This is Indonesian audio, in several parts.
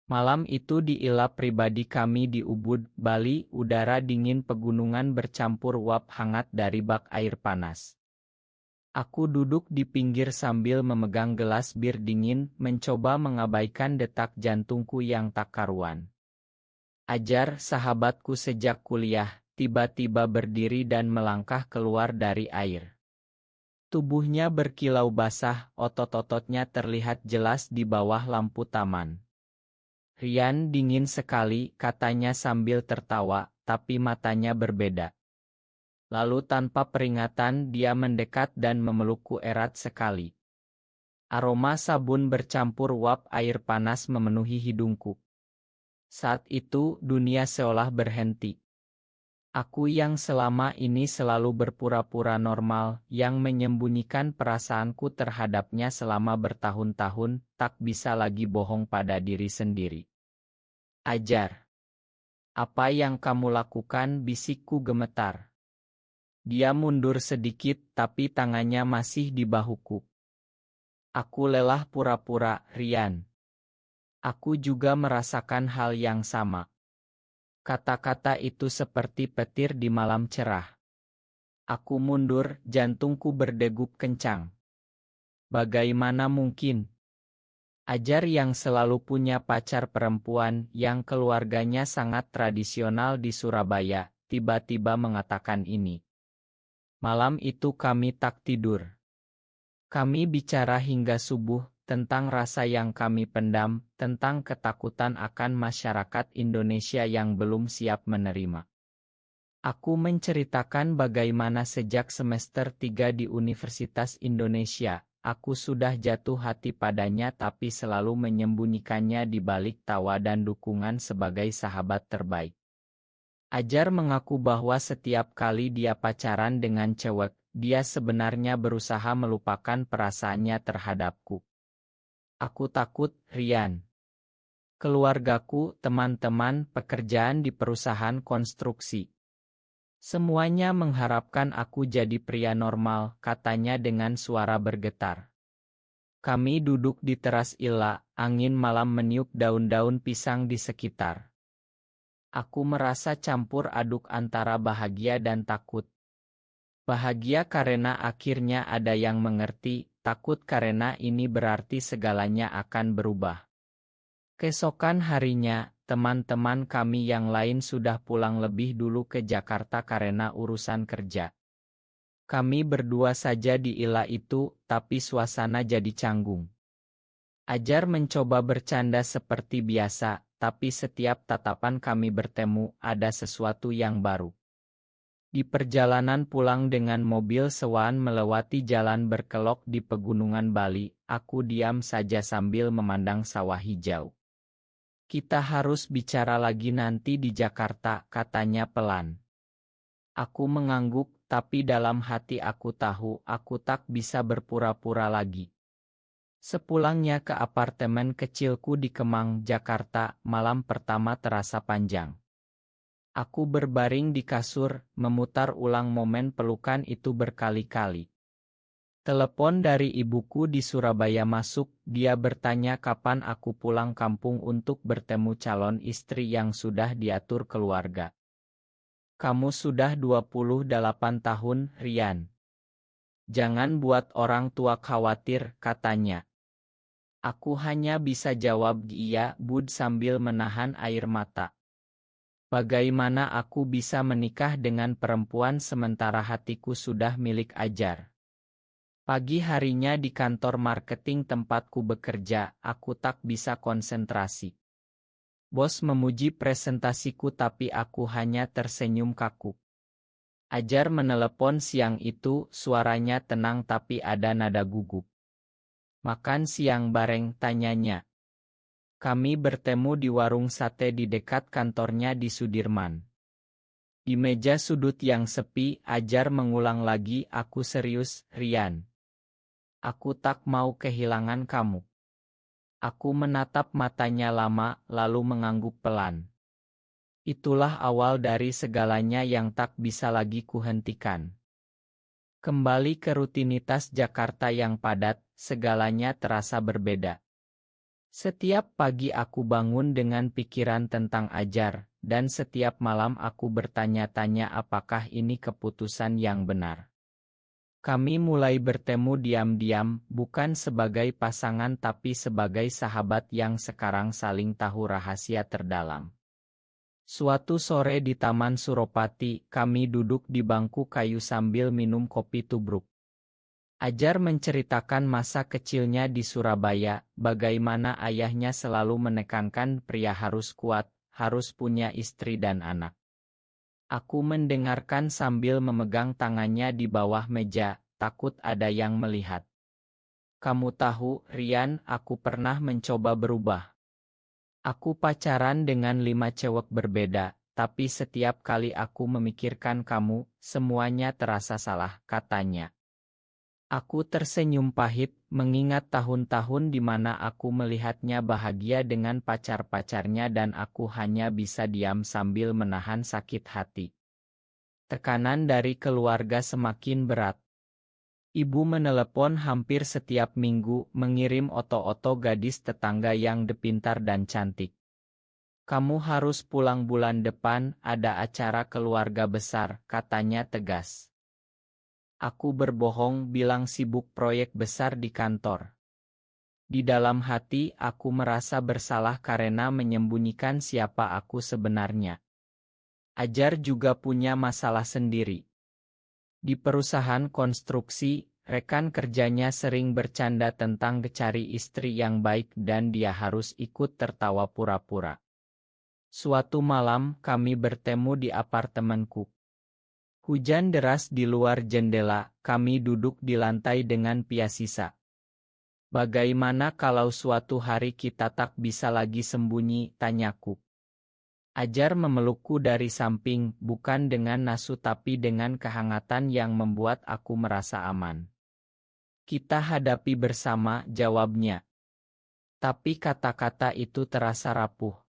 Malam itu di ila pribadi kami di Ubud, Bali, udara dingin pegunungan bercampur uap hangat dari bak air panas. Aku duduk di pinggir sambil memegang gelas bir dingin, mencoba mengabaikan detak jantungku yang tak karuan. Ajar, sahabatku sejak kuliah, tiba-tiba berdiri dan melangkah keluar dari air. Tubuhnya berkilau basah, otot-ototnya terlihat jelas di bawah lampu taman. Rian, dingin sekali, katanya sambil tertawa, tapi matanya berbeda. Lalu tanpa peringatan dia mendekat dan memelukku erat sekali. Aroma sabun bercampur uap air panas memenuhi hidungku. Saat itu dunia seolah berhenti. Aku yang selama ini selalu berpura-pura normal, yang menyembunyikan perasaanku terhadapnya selama bertahun-tahun, tak bisa lagi bohong pada diri sendiri. Ajar. Apa yang kamu lakukan? Bisikku gemetar. Dia mundur sedikit tapi tangannya masih di bahuku. Aku lelah pura-pura, Rian. Aku juga merasakan hal yang sama. Kata-kata itu seperti petir di malam cerah. Aku mundur, jantungku berdegup kencang. Bagaimana mungkin? Ajar yang selalu punya pacar perempuan yang keluarganya sangat tradisional di Surabaya, tiba-tiba mengatakan ini. Malam itu kami tak tidur. Kami bicara hingga subuh tentang rasa yang kami pendam, tentang ketakutan akan masyarakat Indonesia yang belum siap menerima. Aku menceritakan bagaimana sejak semester 3 di Universitas Indonesia, aku sudah jatuh hati padanya tapi selalu menyembunyikannya di balik tawa dan dukungan sebagai sahabat terbaik. Ajar mengaku bahwa setiap kali dia pacaran dengan cewek, dia sebenarnya berusaha melupakan perasaannya terhadapku. Aku takut, Rian. Keluargaku, teman-teman, pekerjaan di perusahaan konstruksi. Semuanya mengharapkan aku jadi pria normal, katanya dengan suara bergetar. Kami duduk di teras ila, angin malam meniup daun-daun pisang di sekitar. Aku merasa campur aduk antara bahagia dan takut. Bahagia karena akhirnya ada yang mengerti, takut karena ini berarti segalanya akan berubah. Keesokan harinya, teman-teman kami yang lain sudah pulang lebih dulu ke Jakarta karena urusan kerja. Kami berdua saja di ila itu, tapi suasana jadi canggung. Ajar mencoba bercanda seperti biasa, tapi setiap tatapan kami bertemu, ada sesuatu yang baru. Di perjalanan pulang dengan mobil sewaan melewati jalan berkelok di pegunungan Bali, aku diam saja sambil memandang sawah hijau. Kita harus bicara lagi nanti di Jakarta, katanya pelan. Aku mengangguk, tapi dalam hati aku tahu aku tak bisa berpura-pura lagi. Sepulangnya ke apartemen kecilku di Kemang, Jakarta, malam pertama terasa panjang. Aku berbaring di kasur, memutar ulang momen pelukan itu berkali-kali. Telepon dari ibuku di Surabaya masuk, dia bertanya kapan aku pulang kampung untuk bertemu calon istri yang sudah diatur keluarga. Kamu sudah 28 tahun, Rian. Jangan buat orang tua khawatir, katanya. Aku hanya bisa jawab iya, Bud, sambil menahan air mata. Bagaimana aku bisa menikah dengan perempuan sementara hatiku sudah milik Ajar? Pagi harinya di kantor marketing tempatku bekerja, aku tak bisa konsentrasi. Bos memuji presentasiku tapi aku hanya tersenyum kaku. Ajar menelepon siang itu, suaranya tenang tapi ada nada gugup. Makan siang bareng, tanyanya. Kami bertemu di warung sate di dekat kantornya di Sudirman. Di meja sudut yang sepi, Ajar mengulang lagi, aku serius, Rian. Aku tak mau kehilangan kamu. Aku menatap matanya lama, lalu mengangguk pelan. Itulah awal dari segalanya yang tak bisa lagi kuhentikan. Kembali ke rutinitas Jakarta yang padat, segalanya terasa berbeda. Setiap pagi aku bangun dengan pikiran tentang Ajar, dan setiap malam aku bertanya-tanya apakah ini keputusan yang benar. Kami mulai bertemu diam-diam, bukan sebagai pasangan tapi sebagai sahabat yang sekarang saling tahu rahasia terdalam. Suatu sore di Taman Suropati, kami duduk di bangku kayu sambil minum kopi tubruk. Ajar menceritakan masa kecilnya di Surabaya, bagaimana ayahnya selalu menekankan pria harus kuat, harus punya istri dan anak. Aku mendengarkan sambil memegang tangannya di bawah meja, takut ada yang melihat. Kamu tahu, Rian, aku pernah mencoba berubah. Aku pacaran dengan 5 cewek berbeda, tapi setiap kali aku memikirkan kamu, semuanya terasa salah, katanya. Aku tersenyum pahit, mengingat tahun-tahun di mana aku melihatnya bahagia dengan pacar-pacarnya dan aku hanya bisa diam sambil menahan sakit hati. Tekanan dari keluarga semakin berat. Ibu menelepon hampir setiap minggu, mengirim oto-oto gadis tetangga yang pintar dan cantik. Kamu harus pulang bulan depan, ada acara keluarga besar, katanya tegas. Aku berbohong bilang sibuk proyek besar di kantor. Di dalam hati aku merasa bersalah karena menyembunyikan siapa aku sebenarnya. Ajar juga punya masalah sendiri. Di perusahaan konstruksi, rekan kerjanya sering bercanda tentang cari istri yang baik dan dia harus ikut tertawa pura-pura. Suatu malam kami bertemu di apartemenku. Hujan deras di luar jendela, kami duduk di lantai dengan pias sisa. Bagaimana kalau suatu hari kita tak bisa lagi sembunyi, tanyaku. Ajar memelukku dari samping, bukan dengan nasu tapi dengan kehangatan yang membuat aku merasa aman. Kita hadapi bersama, jawabnya. Tapi kata-kata itu terasa rapuh.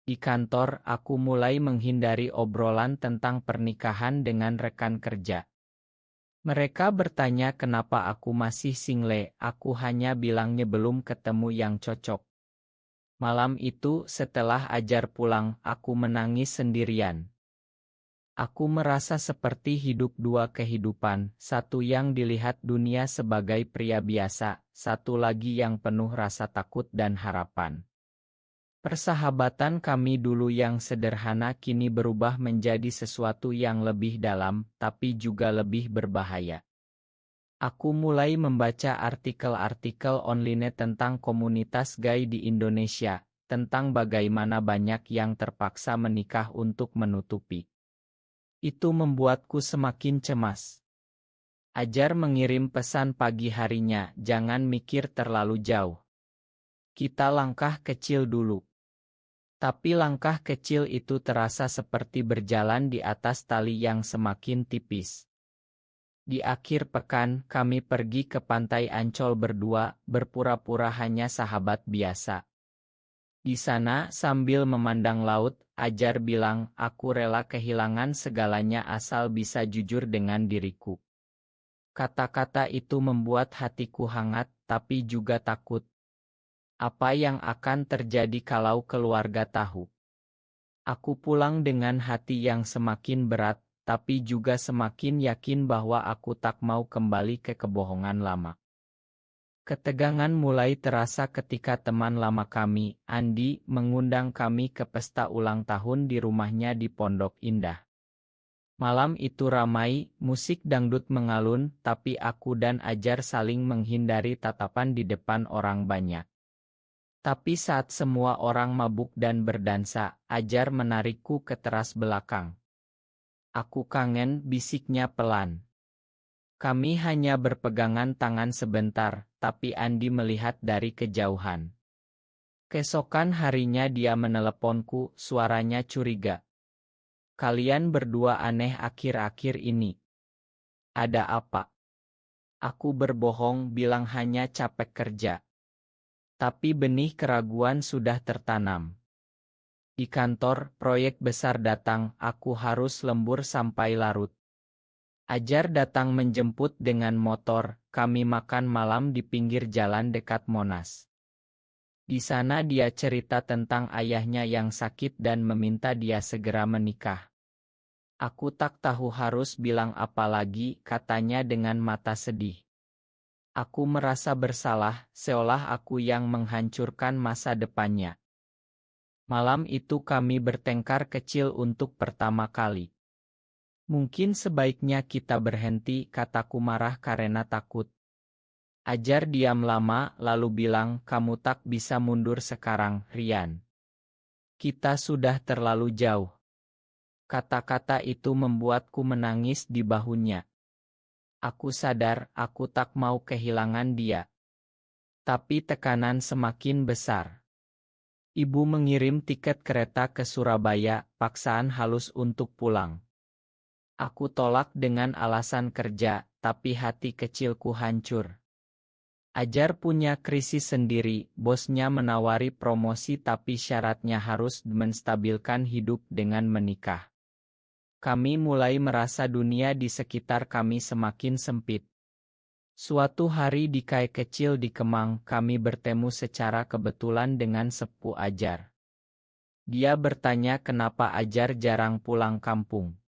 Di kantor, aku mulai menghindari obrolan tentang pernikahan dengan rekan kerja. Mereka bertanya kenapa aku masih single, aku hanya bilangnya belum ketemu yang cocok. Malam itu, setelah Ajar pulang, aku menangis sendirian. Aku merasa seperti hidup dua kehidupan, satu yang dilihat dunia sebagai pria biasa, satu lagi yang penuh rasa takut dan harapan. Persahabatan kami dulu yang sederhana kini berubah menjadi sesuatu yang lebih dalam, tapi juga lebih berbahaya. Aku mulai membaca artikel-artikel online tentang komunitas gay di Indonesia, tentang bagaimana banyak yang terpaksa menikah untuk menutupi. Itu membuatku semakin cemas. Ajar mengirim pesan pagi harinya, jangan mikir terlalu jauh. Kita langkah kecil dulu. Tapi langkah kecil itu terasa seperti berjalan di atas tali yang semakin tipis. Di akhir pekan, kami pergi ke pantai Ancol berdua, berpura-pura hanya sahabat biasa. Di sana, sambil memandang laut, Ajar bilang, aku rela kehilangan segalanya asal bisa jujur dengan diriku. Kata-kata itu membuat hatiku hangat, tapi juga takut. Apa yang akan terjadi kalau keluarga tahu? Aku pulang dengan hati yang semakin berat, tapi juga semakin yakin bahwa aku tak mau kembali ke kebohongan lama. Ketegangan mulai terasa ketika teman lama kami, Andi, mengundang kami ke pesta ulang tahun di rumahnya di Pondok Indah. Malam itu ramai, musik dangdut mengalun, tapi aku dan Ajar saling menghindari tatapan di depan orang banyak. Tapi saat semua orang mabuk dan berdansa, Ajar menarikku ke teras belakang. Aku kangen, bisiknya pelan. Kami hanya berpegangan tangan sebentar, tapi Andi melihat dari kejauhan. Keesokan harinya dia meneleponku, suaranya curiga. Kalian berdua aneh akhir-akhir ini. Ada apa? Aku berbohong bilang hanya capek kerja. Tapi benih keraguan sudah tertanam. Di kantor, proyek besar datang, aku harus lembur sampai larut. Ajar datang menjemput dengan motor, kami makan malam di pinggir jalan dekat Monas. Di sana dia cerita tentang ayahnya yang sakit dan meminta dia segera menikah. Aku tak tahu harus bilang apa lagi, katanya dengan mata sedih. Aku merasa bersalah, seolah aku yang menghancurkan masa depannya. Malam itu kami bertengkar kecil untuk pertama kali. Mungkin sebaiknya kita berhenti, kataku marah karena takut. Ajar diam lama, lalu bilang, kamu tak bisa mundur sekarang, Rian. Kita sudah terlalu jauh. Kata-kata itu membuatku menangis di bahunya. Aku sadar, aku tak mau kehilangan dia. Tapi tekanan semakin besar. Ibu mengirim tiket kereta ke Surabaya, paksaan halus untuk pulang. Aku tolak dengan alasan kerja, tapi hati kecilku hancur. Ajar punya krisis sendiri, bosnya menawari promosi tapi syaratnya harus menstabilkan hidup dengan menikah. Kami mulai merasa dunia di sekitar kami semakin sempit. Suatu hari di kai kecil di Kemang, kami bertemu secara kebetulan dengan sepupu Ajar. Dia bertanya kenapa Ajar jarang pulang kampung.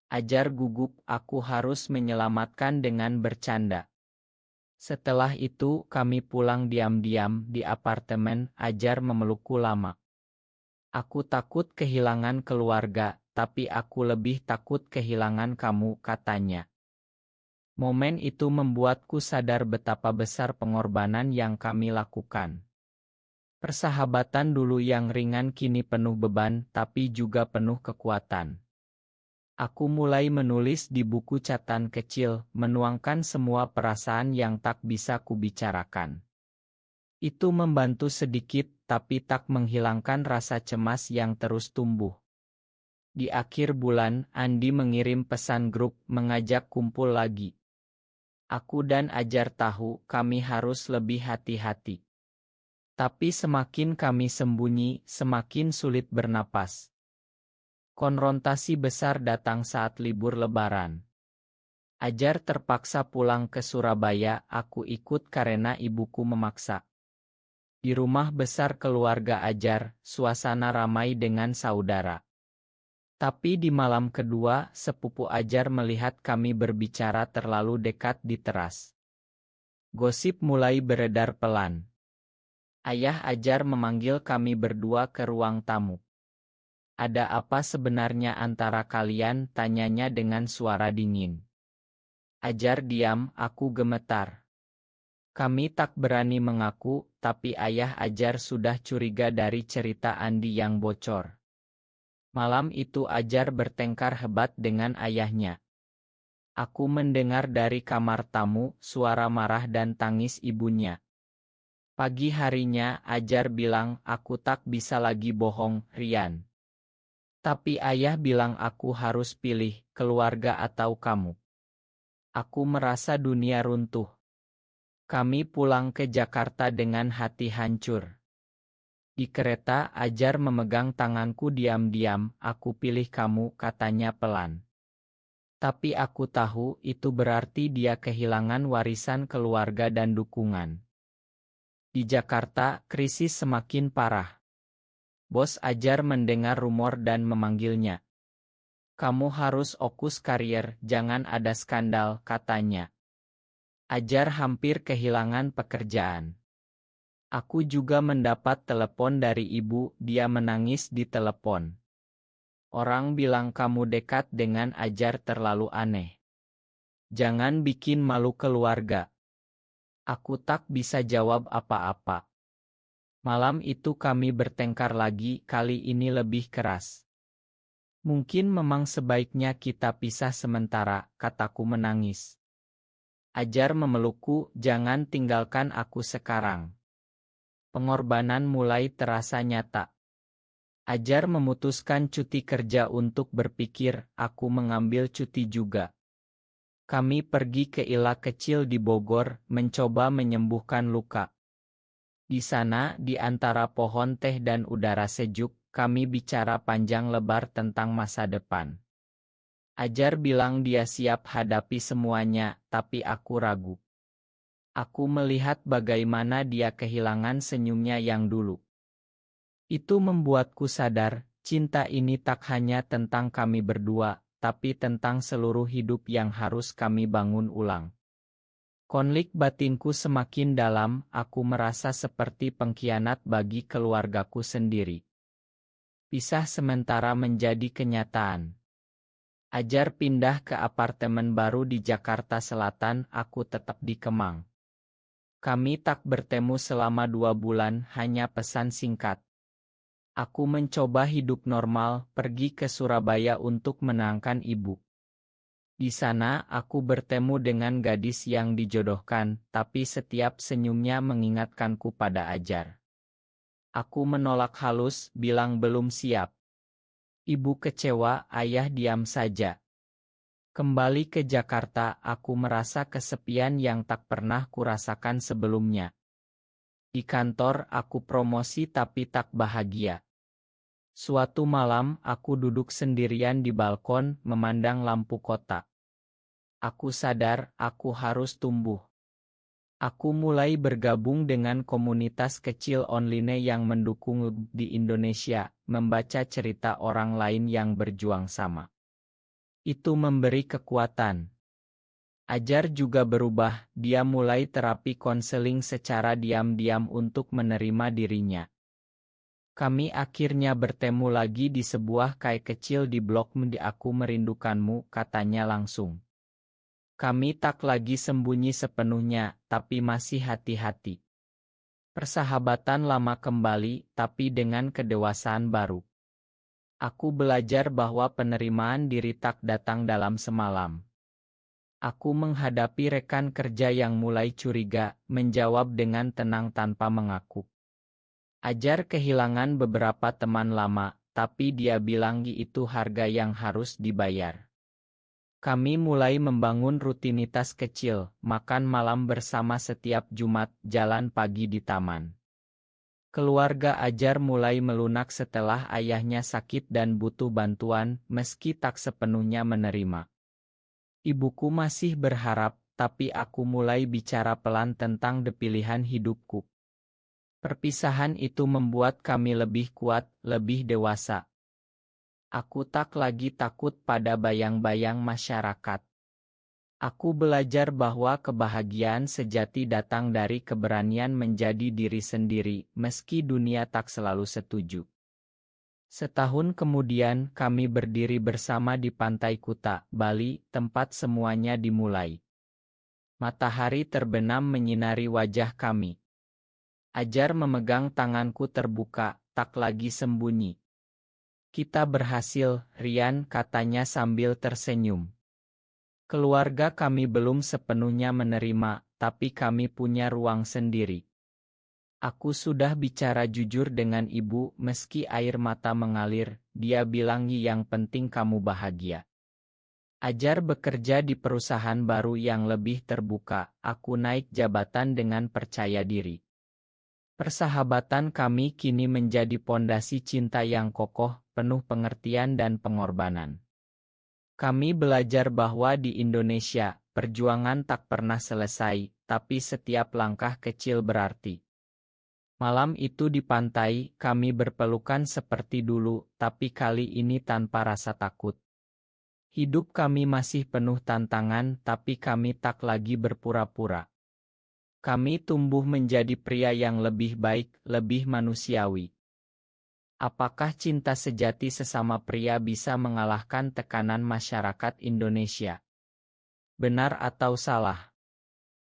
Ajar gugup, aku harus menyelamatkan dengan bercanda. Setelah itu, kami pulang diam-diam di apartemen. Ajar memelukku lama. Aku takut kehilangan keluarga, tapi aku lebih takut kehilangan kamu, katanya. Momen itu membuatku sadar betapa besar pengorbanan yang kami lakukan. Persahabatan dulu yang ringan kini penuh beban, tapi juga penuh kekuatan. Aku mulai menulis di buku catatan kecil, menuangkan semua perasaan yang tak bisa kubicarakan. Itu membantu sedikit, tapi tak menghilangkan rasa cemas yang terus tumbuh. Di akhir bulan, Andi mengirim pesan grup mengajak kumpul lagi. Aku dan Ajar tahu kami harus lebih hati-hati. Tapi semakin kami sembunyi, semakin sulit bernapas. Konfrontasi besar datang saat libur Lebaran. Ajar terpaksa pulang ke Surabaya, aku ikut karena ibuku memaksa. Di rumah besar keluarga Ajar, suasana ramai dengan saudara. Tapi di malam kedua, sepupu Ajar melihat kami berbicara terlalu dekat di teras. Gosip mulai beredar pelan. Ayah Ajar memanggil kami berdua ke ruang tamu. Ada apa sebenarnya antara kalian, tanyanya dengan suara dingin. Ajar diam, aku gemetar. Kami tak berani mengaku, tapi ayah Ajar sudah curiga dari cerita Andi yang bocor. Malam itu Ajar bertengkar hebat dengan ayahnya. Aku mendengar dari kamar tamu, suara marah dan tangis ibunya. Pagi harinya, Ajar bilang, aku tak bisa lagi bohong, Rian. Tapi ayah bilang aku harus pilih, keluarga atau kamu. Aku merasa dunia runtuh. Kami pulang ke Jakarta dengan hati hancur. Di kereta, Ajar memegang tanganku diam-diam, aku pilih kamu, katanya pelan. Tapi aku tahu itu berarti dia kehilangan warisan keluarga dan dukungan. Di Jakarta, krisis semakin parah. Bos Ajar mendengar rumor dan memanggilnya. Kamu harus fokus karier, jangan ada skandal, katanya. Ajar hampir kehilangan pekerjaan. Aku juga mendapat telepon dari ibu, dia menangis di telepon. Orang bilang kamu dekat dengan Ajar terlalu aneh. Jangan bikin malu keluarga. Aku tak bisa jawab apa-apa. Malam itu kami bertengkar lagi, kali ini lebih keras. Mungkin memang sebaiknya kita pisah sementara, kataku menangis. Ajar memelukku, jangan tinggalkan aku sekarang. Pengorbanan mulai terasa nyata. Ajar memutuskan cuti kerja untuk berpikir, aku mengambil cuti juga. Kami pergi ke ila kecil di Bogor, mencoba menyembuhkan luka. Di sana, di antara pohon teh dan udara sejuk, kami bicara panjang lebar tentang masa depan. Ajar bilang dia siap hadapi semuanya, tapi aku ragu. Aku melihat bagaimana dia kehilangan senyumnya yang dulu. Itu membuatku sadar, cinta ini tak hanya tentang kami berdua, tapi tentang seluruh hidup yang harus kami bangun ulang. Konflik batinku semakin dalam, aku merasa seperti pengkhianat bagi keluargaku sendiri. Pisah sementara menjadi kenyataan. Ajar pindah ke apartemen baru di Jakarta Selatan, aku tetap di Kemang. Kami tak bertemu selama 2 bulan, hanya pesan singkat. Aku mencoba hidup normal, pergi ke Surabaya untuk menenangkan ibu. Di sana, aku bertemu dengan gadis yang dijodohkan, tapi setiap senyumnya mengingatkanku pada Ajar. Aku menolak halus, bilang belum siap. Ibu kecewa, ayah diam saja. Kembali ke Jakarta, aku merasa kesepian yang tak pernah kurasakan sebelumnya. Di kantor, aku promosi tapi tak bahagia. Suatu malam, aku duduk sendirian di balkon, memandang lampu kota. Aku sadar, aku harus tumbuh. Aku mulai bergabung dengan komunitas kecil online yang mendukung di Indonesia, membaca cerita orang lain yang berjuang sama. Itu memberi kekuatan. Ajar juga berubah, dia mulai terapi konseling secara diam-diam untuk menerima dirinya. Kami akhirnya bertemu lagi di sebuah kai kecil di blok M. Aku merindukanmu, katanya langsung. Kami tak lagi sembunyi sepenuhnya, tapi masih hati-hati. Persahabatan lama kembali, tapi dengan kedewasaan baru. Aku belajar bahwa penerimaan diri tak datang dalam semalam. Aku menghadapi rekan kerja yang mulai curiga, menjawab dengan tenang tanpa mengaku. Ajar kehilangan beberapa teman lama, tapi dia bilang itu harga yang harus dibayar. Kami mulai membangun rutinitas kecil, makan malam bersama setiap Jumat, jalan pagi di taman. Keluarga Ajar mulai melunak setelah ayahnya sakit dan butuh bantuan, meski tak sepenuhnya menerima. Ibuku masih berharap, tapi aku mulai bicara pelan tentang pilihan hidupku. Perpisahan itu membuat kami lebih kuat, lebih dewasa. Aku tak lagi takut pada bayang-bayang masyarakat. Aku belajar bahwa kebahagiaan sejati datang dari keberanian menjadi diri sendiri, meski dunia tak selalu setuju. Setahun kemudian, kami berdiri bersama di Pantai Kuta, Bali, tempat semuanya dimulai. Matahari terbenam menyinari wajah kami. Ajar memegang tanganku terbuka, tak lagi sembunyi. Kita berhasil, Rian, katanya sambil tersenyum. Keluarga kami belum sepenuhnya menerima, tapi kami punya ruang sendiri. Aku sudah bicara jujur dengan ibu, meski air mata mengalir, dia bilang yang penting kamu bahagia. Ajar bekerja di perusahaan baru yang lebih terbuka, aku naik jabatan dengan percaya diri. Persahabatan kami kini menjadi pondasi cinta yang kokoh, penuh pengertian dan pengorbanan. Kami belajar bahwa di Indonesia, perjuangan tak pernah selesai, tapi setiap langkah kecil berarti. Malam itu di pantai, kami berpelukan seperti dulu, tapi kali ini tanpa rasa takut. Hidup kami masih penuh tantangan, tapi kami tak lagi berpura-pura. Kami tumbuh menjadi pria yang lebih baik, lebih manusiawi. Apakah cinta sejati sesama pria bisa mengalahkan tekanan masyarakat Indonesia? Benar atau salah?